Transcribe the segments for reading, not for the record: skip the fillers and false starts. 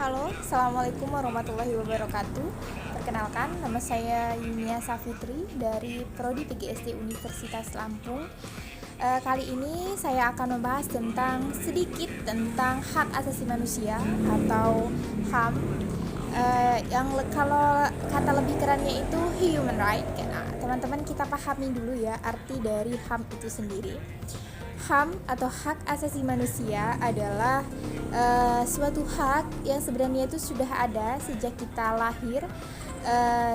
Halo, Assalamualaikum warahmatullahi wabarakatuh. Perkenalkan, nama saya Yunia Safitri dari Prodi PGSD Universitas Lampung. Kali ini saya akan membahas sedikit tentang hak asasi manusia atau HAM, yang kalau kata lebih kerennya itu human right. Nah, teman-teman kita pahami dulu ya arti dari HAM itu sendiri. HAM atau hak asasi manusia adalah suatu hak yang sebenarnya itu sudah ada sejak kita lahir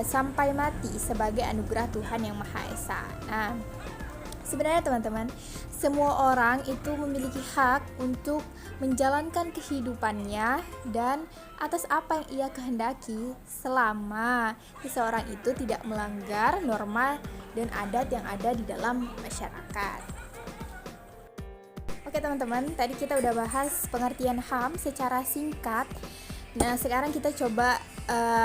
sampai mati sebagai anugerah Tuhan yang Maha Esa. Nah, sebenarnya teman-teman, semua orang itu memiliki hak untuk menjalankan kehidupannya dan atas apa yang ia kehendaki selama seseorang itu tidak melanggar norma dan adat yang ada di dalam masyarakat. Oke teman-teman, tadi kita udah bahas pengertian HAM secara singkat. Nah, sekarang kita coba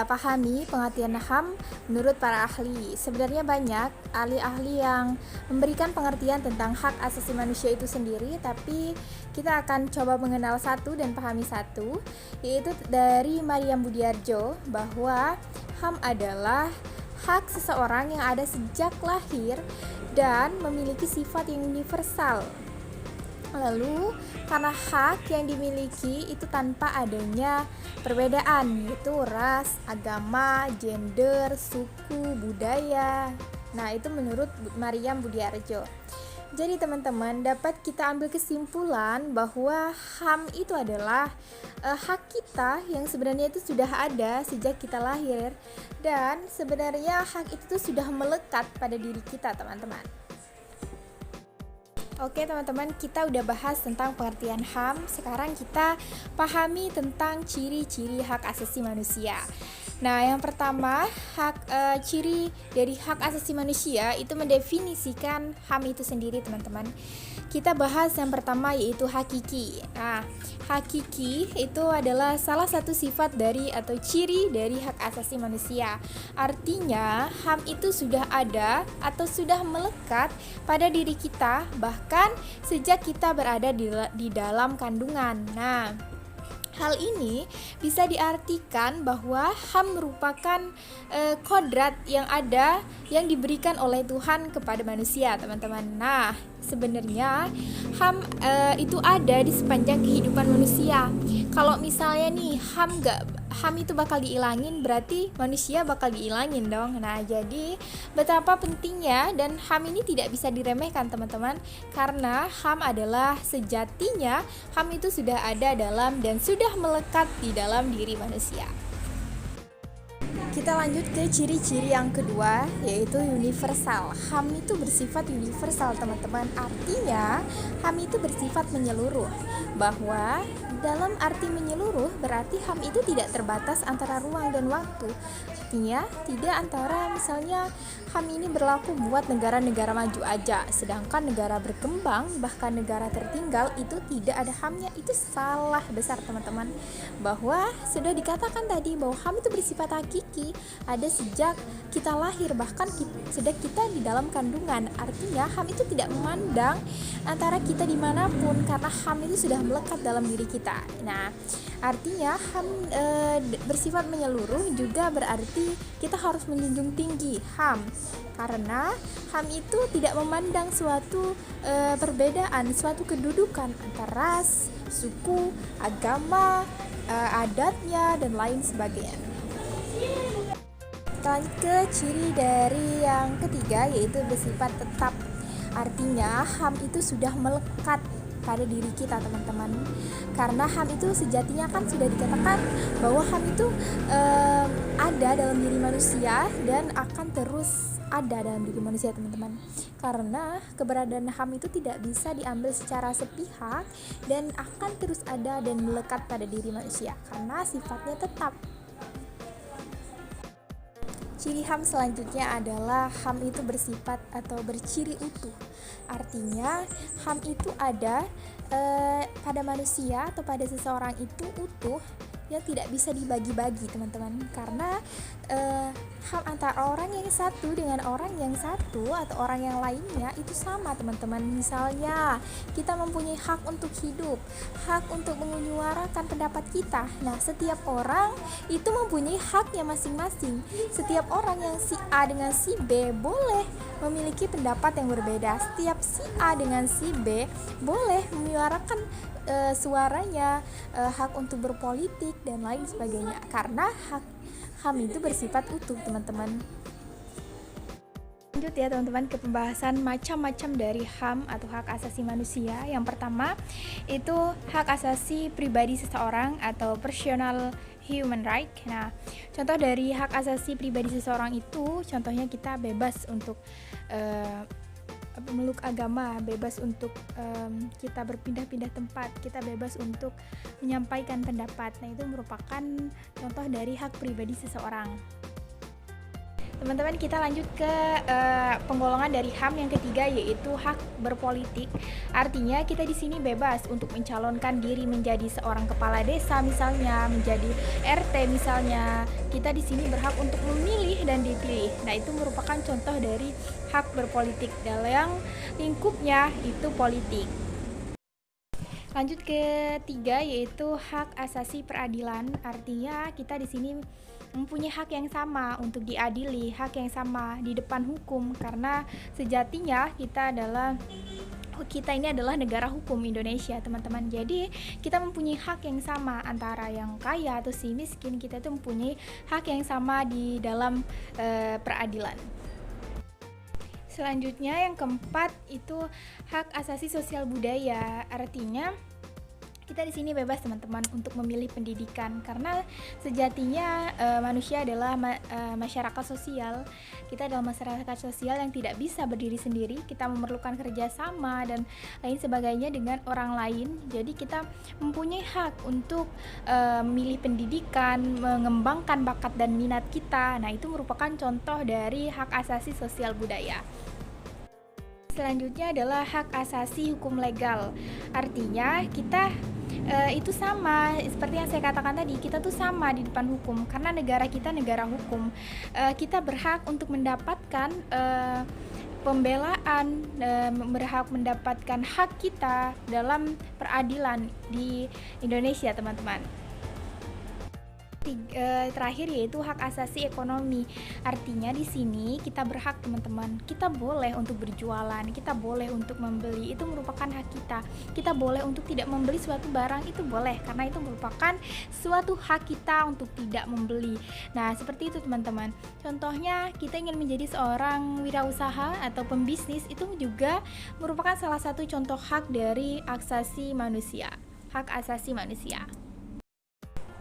pahami pengertian HAM menurut para ahli. Sebenarnya banyak ahli-ahli yang memberikan pengertian tentang hak asasi manusia itu sendiri, tapi kita akan coba mengenal satu dan pahami satu, yaitu dari Maryam Budiarjo, bahwa HAM adalah hak seseorang yang ada sejak lahir dan memiliki sifat yang universal. Lalu, karena hak yang dimiliki itu tanpa adanya perbedaan, yaitu ras, agama, gender, suku, budaya. Nah, itu menurut Maryam Budiarjo. Jadi teman-teman, dapat kita ambil kesimpulan bahwa HAM itu adalah hak kita yang sebenarnya itu sudah ada sejak kita lahir, dan sebenarnya hak itu sudah melekat pada diri kita, teman-teman. Oke teman-teman, kita udah bahas tentang pengertian HAM. Sekarang kita pahami tentang ciri-ciri hak asasi manusia. Nah, yang pertama, ciri dari hak asasi manusia itu mendefinisikan HAM itu sendiri, teman-teman. Kita bahas yang pertama, yaitu hakiki. Nah, hakiki itu adalah salah satu sifat dari atau ciri dari hak asasi manusia. Artinya, HAM itu sudah ada atau sudah melekat pada diri kita, bahkan sejak kita berada di dalam kandungan. Nah, hal ini bisa diartikan bahwa HAM merupakan kodrat yang ada yang diberikan oleh Tuhan kepada manusia, teman-teman. Nah, sebenarnya HAM itu ada di sepanjang kehidupan manusia. Kalau misalnya nih HAM itu bakal diilangin, berarti manusia bakal diilangin dong. Nah, jadi betapa pentingnya, dan HAM ini tidak bisa diremehkan, teman-teman, karena HAM adalah sejatinya HAM itu sudah ada dalam dan sudah melekat di dalam diri manusia. Kita lanjut ke ciri-ciri yang kedua, yaitu universal. HAM itu bersifat universal, teman-teman. Artinya, HAM itu bersifat menyeluruh. Bahwa dalam arti menyeluruh berarti HAM itu tidak terbatas antara ruang dan waktu. Artinya, tidak antara misalnya HAM ini berlaku buat negara-negara maju aja, sedangkan negara berkembang, bahkan negara tertinggal itu tidak ada HAM-nya. Itu salah besar, teman-teman. Bahwa sudah dikatakan tadi bahwa HAM itu bersifat hakiki, ada sejak kita lahir, bahkan sejak kita di dalam kandungan. Artinya HAM itu tidak memandang antara kita dimanapun, karena HAM itu sudah melekat dalam diri kita. Nah, artinya HAM bersifat menyeluruh juga berarti kita harus menjunjung tinggi HAM, karena HAM itu tidak memandang suatu perbedaan, suatu kedudukan antara ras, suku, agama, adatnya, dan lain sebagainya. Kita lanjut ke ciri dari yang ketiga, yaitu bersifat tetap. Artinya HAM itu sudah melekat pada diri kita, teman-teman. Karena HAM itu sejatinya kan sudah dikatakan bahwa HAM itu ada dalam diri manusia dan akan terus ada dalam diri manusia, teman-teman. Karena keberadaan HAM itu tidak bisa diambil secara sepihak dan akan terus ada dan melekat pada diri manusia karena sifatnya tetap. Ciri HAM selanjutnya adalah HAM itu bersifat atau berciri utuh. Artinya HAM itu ada pada manusia atau pada seseorang itu utuh, yang tidak bisa dibagi-bagi, teman-teman. Karena hak antara orang yang satu dengan orang yang satu atau orang yang lainnya itu sama, teman-teman. Misalnya, kita mempunyai hak untuk hidup, hak untuk menyuarakan pendapat kita. Nah, setiap orang itu mempunyai haknya masing-masing. Setiap orang yang si A dengan si B boleh memiliki pendapat yang berbeda. Setiap si A dengan si B boleh menyuarakan suaranya, hak untuk berpolitik dan lain sebagainya, karena HAM itu bersifat utuh, teman-teman. Lanjut ya teman-teman ke pembahasan macam-macam dari HAM atau hak asasi manusia. Yang pertama itu hak asasi pribadi seseorang atau personal human right. Nah, contoh dari hak asasi pribadi seseorang itu, contohnya kita bebas untuk memeluk agama, bebas untuk kita berpindah-pindah tempat, kita bebas untuk menyampaikan pendapat. Nah, itu merupakan contoh dari hak pribadi seseorang. Teman-teman, kita lanjut ke penggolongan dari HAM yang ketiga, yaitu hak berpolitik. Artinya kita di sini bebas untuk mencalonkan diri menjadi seorang kepala desa misalnya, menjadi RT misalnya. Kita di sini berhak untuk memilih dan dipilih. Nah, itu merupakan contoh dari hak berpolitik dalam lingkupnya itu politik. Lanjut ke tiga, yaitu hak asasi peradilan. Artinya kita di sini mempunyai hak yang sama untuk diadili, hak yang sama di depan hukum, karena sejatinya kita ini adalah negara hukum Indonesia, teman-teman. Jadi kita mempunyai hak yang sama antara yang kaya atau si miskin. Kita itu mempunyai hak yang sama di dalam peradilan. Selanjutnya yang keempat itu hak asasi sosial budaya. Artinya kita di sini bebas, teman-teman, untuk memilih pendidikan, karena sejatinya manusia adalah masyarakat sosial. Kita adalah masyarakat sosial yang tidak bisa berdiri sendiri. Kita memerlukan kerjasama dan lain sebagainya dengan orang lain. Jadi kita mempunyai hak untuk memilih pendidikan, mengembangkan bakat dan minat kita. Nah, itu merupakan contoh dari hak asasi sosial budaya. Selanjutnya adalah hak asasi hukum legal. Artinya kita itu sama seperti yang saya katakan tadi, kita tuh sama di depan hukum, karena negara kita negara hukum. Kita berhak untuk mendapatkan pembelaan, berhak mendapatkan hak kita dalam peradilan di Indonesia, teman-teman. Terakhir yaitu hak asasi ekonomi. Artinya di sini kita berhak, teman-teman. Kita boleh untuk berjualan, kita boleh untuk membeli, itu merupakan hak kita. Kita boleh untuk tidak membeli suatu barang, itu boleh, karena itu merupakan suatu hak kita untuk tidak membeli. Nah, seperti itu, teman-teman. Contohnya kita ingin menjadi seorang wirausaha atau pembisnis, itu juga merupakan salah satu contoh hak dari asasi manusia. Hak asasi manusia.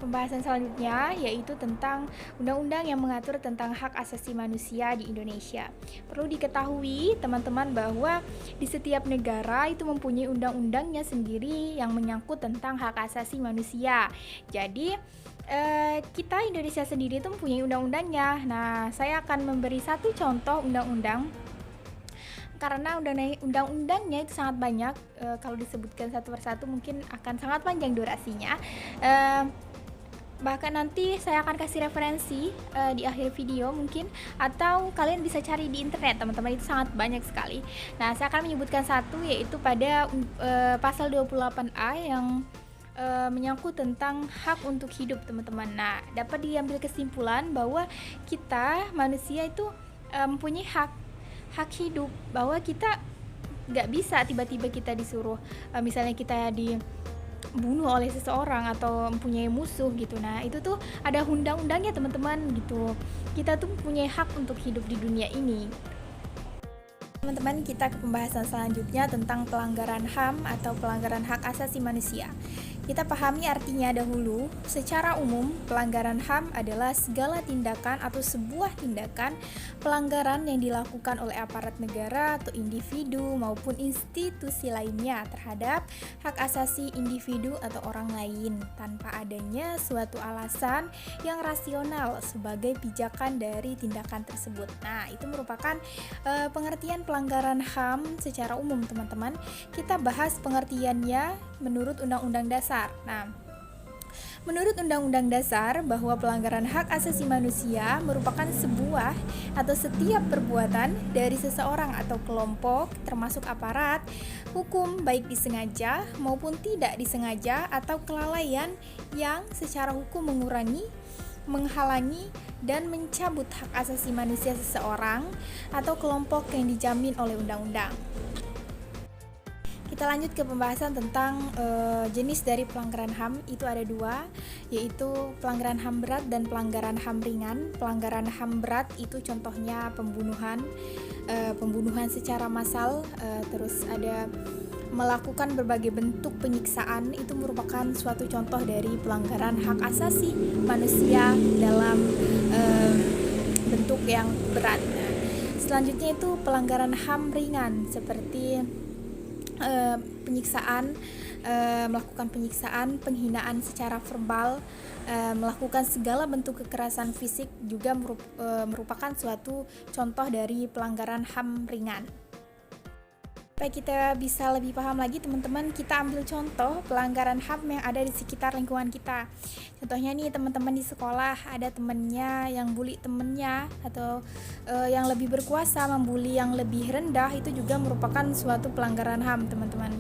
Pembahasan selanjutnya yaitu tentang undang-undang yang mengatur tentang hak asasi manusia di Indonesia. Perlu diketahui, teman-teman, bahwa di setiap negara itu mempunyai undang-undangnya sendiri yang menyangkut tentang hak asasi manusia. Jadi kita Indonesia sendiri itu mempunyai undang-undangnya. Nah, saya akan memberi satu contoh undang-undang, karena undang-undangnya itu sangat banyak. Kalau disebutkan satu persatu mungkin akan sangat panjang durasinya. Bahkan nanti saya akan kasih referensi di akhir video mungkin, atau kalian bisa cari di internet, teman-teman, itu sangat banyak sekali. Nah, saya akan menyebutkan satu, yaitu pada pasal 28A yang menyangkut tentang hak untuk hidup, teman-teman. Nah, dapat diambil kesimpulan bahwa kita manusia itu mempunyai hak hidup, bahwa kita nggak bisa tiba-tiba kita disuruh misalnya kita dibunuh oleh seseorang atau mempunyai musuh gitu. Nah, itu tuh ada undang-undangnya, teman-teman, gitu. Kita tuh punya hak untuk hidup di dunia ini. Teman-teman, kita ke pembahasan selanjutnya tentang pelanggaran HAM atau pelanggaran hak asasi manusia. Kita pahami artinya dahulu. Secara umum, pelanggaran HAM adalah segala tindakan atau sebuah tindakan pelanggaran yang dilakukan oleh aparat negara atau individu maupun institusi lainnya terhadap hak asasi individu atau orang lain tanpa adanya suatu alasan yang rasional sebagai pijakan dari tindakan tersebut. Nah, itu merupakan pengertian pelanggaran HAM secara umum, teman-teman. Kita bahas pengertiannya menurut Undang-Undang Dasar. Nah, Menurut Undang-Undang Dasar bahwa pelanggaran hak asasi manusia merupakan sebuah atau setiap perbuatan dari seseorang atau kelompok termasuk aparat hukum baik disengaja maupun tidak disengaja atau kelalaian yang secara hukum mengurangi, menghalangi, dan mencabut hak asasi manusia seseorang atau kelompok yang dijamin oleh undang-undang. Kita lanjut ke pembahasan tentang jenis dari pelanggaran HAM. Itu ada dua, yaitu pelanggaran HAM berat dan pelanggaran HAM ringan. Pelanggaran HAM berat itu contohnya pembunuhan secara massal, terus ada melakukan berbagai bentuk penyiksaan. Itu merupakan suatu contoh dari pelanggaran hak asasi manusia dalam bentuk yang berat. Selanjutnya itu pelanggaran HAM ringan seperti penyiksaan, melakukan penyiksaan, penghinaan secara verbal, melakukan segala bentuk kekerasan fisik juga merupakan suatu contoh dari pelanggaran HAM ringan. Supaya kita bisa lebih paham lagi teman-teman, kita ambil contoh pelanggaran HAM yang ada di sekitar lingkungan kita. Contohnya nih, teman-teman di sekolah ada temennya yang bully temennya, atau yang lebih berkuasa membuli yang lebih rendah, itu juga merupakan suatu pelanggaran HAM teman-teman.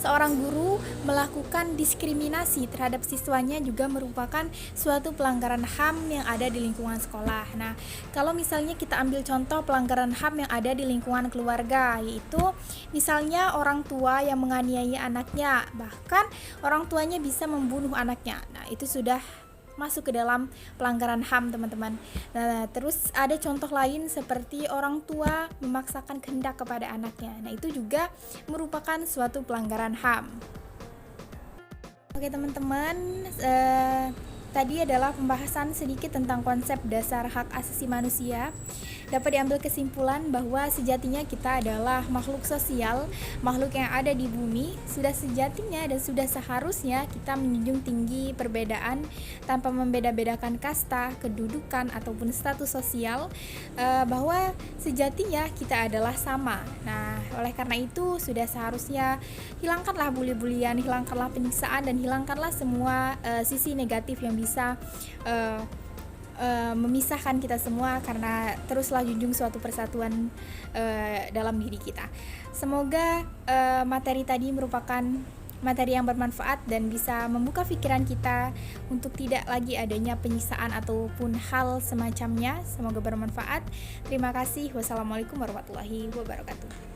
Seorang guru melakukan diskriminasi terhadap siswanya juga merupakan suatu pelanggaran HAM yang ada di lingkungan sekolah. Nah, kalau misalnya kita ambil contoh pelanggaran HAM yang ada di lingkungan keluarga, yaitu misalnya orang tua yang menganiaya anaknya, bahkan orang tuanya bisa membunuh anaknya. Nah, itu sudah masuk ke dalam pelanggaran HAM teman-teman. Nah, terus ada contoh lain seperti orang tua memaksakan kehendak kepada anaknya. Nah, itu juga merupakan suatu pelanggaran HAM. Oke teman-teman, tadi adalah pembahasan sedikit tentang konsep dasar hak asasi manusia. Dapat diambil kesimpulan bahwa sejatinya kita adalah makhluk sosial, makhluk yang ada di bumi. Sudah sejatinya dan sudah seharusnya kita menjunjung tinggi perbedaan tanpa membeda-bedakan kasta, kedudukan, ataupun status sosial, bahwa sejatinya kita adalah sama. Nah, oleh karena itu sudah seharusnya hilangkanlah bully-bulian, hilangkanlah penyiksaan, dan hilangkanlah semua sisi negatif yang bisa memisahkan kita semua, karena teruslah junjung suatu persatuan dalam diri kita. Semoga materi tadi merupakan materi yang bermanfaat dan bisa membuka pikiran kita untuk tidak lagi adanya penyiksaan ataupun hal semacamnya. Semoga bermanfaat. Terima kasih. Wassalamualaikum warahmatullahi wabarakatuh.